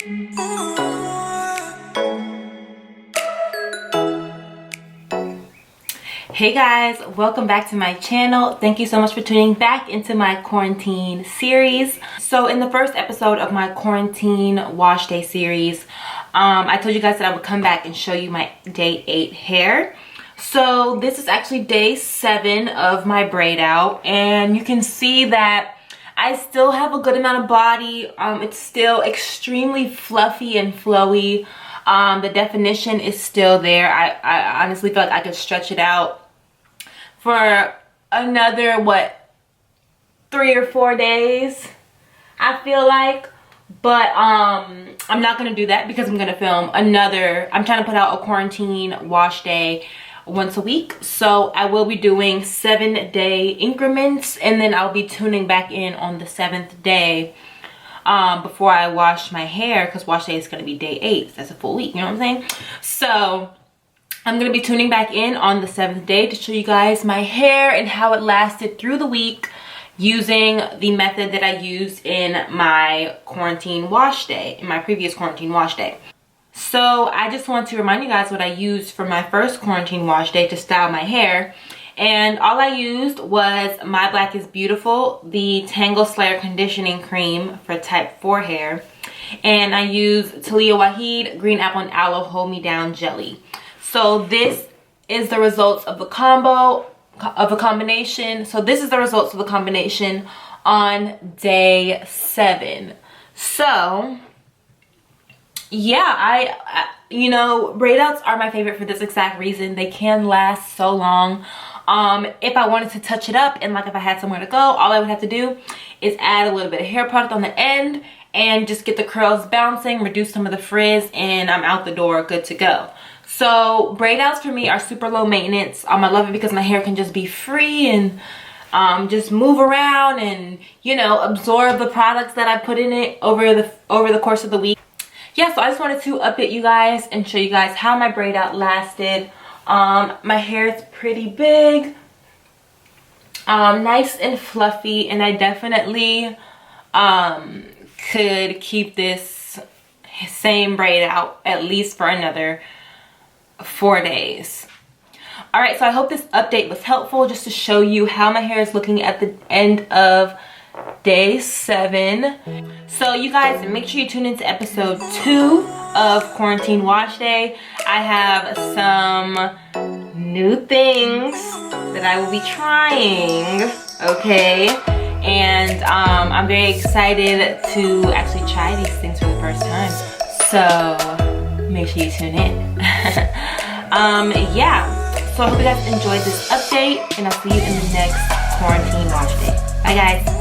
Hey guys, welcome back to my channel. Thank you so much for tuning back into my quarantine series. So in the first episode of my quarantine wash day series, I told you guys that I would come back and show you my day 8 hair. So this is actually day 7 of my braid out, and you can see that I still have a good amount of body. It's still extremely fluffy and flowy. The definition is still there. I honestly feel like I could stretch it out for another, what, 3 or 4 days, I feel like. But I'm not gonna do that because I'm gonna film another, I'm trying to put out a quarantine wash day once a week. So I will be doing 7-day increments, and then I'll be tuning back in on the 7th day before I wash my hair, because wash day is gonna be day 8. That's a full week, you know what I'm saying? So I'm gonna be tuning back in on the 7th day to show you guys my hair and how it lasted through the week, using the method that I used in my quarantine wash day, in my previous quarantine wash day. So I just want to remind you guys what I used for my first quarantine wash day to style my hair. And all I used was My Black is Beautiful, the Tangle Slayer Conditioning Cream for type 4 hair. And I used Taliah Waajid Green Apple and Aloe Hold Me Down Jelly. So this is the results of the combination. So this is the results of the combination on day 7. So yeah, you know, braid outs are my favorite for this exact reason. They can last so long. If I wanted to touch it up, and like if I had somewhere to go, all I would have to do is add a little bit of hair product on the end and just get the curls bouncing, reduce some of the frizz, and I'm out the door, good to go. So braid outs for me are super low maintenance. I love it because my hair can just be free and just move around and, you know, absorb the products that I put in it over the course of the week. Yeah, so I just wanted to update you guys and show you guys how my braid out lasted. My hair is pretty big, nice and fluffy, and I definitely could keep this same braid out at least for another 4 days. All right, so I hope this update was helpful, just to show you how my hair is looking at the end of day 7. So you guys, make sure you tune into episode 2 of quarantine wash day. I have some new things that I will be trying, okay? And I'm very excited to actually try these things for the first time, so make sure you tune in. Yeah, so I hope you guys enjoyed this update, and I'll see you in the next quarantine wash day. Bye guys.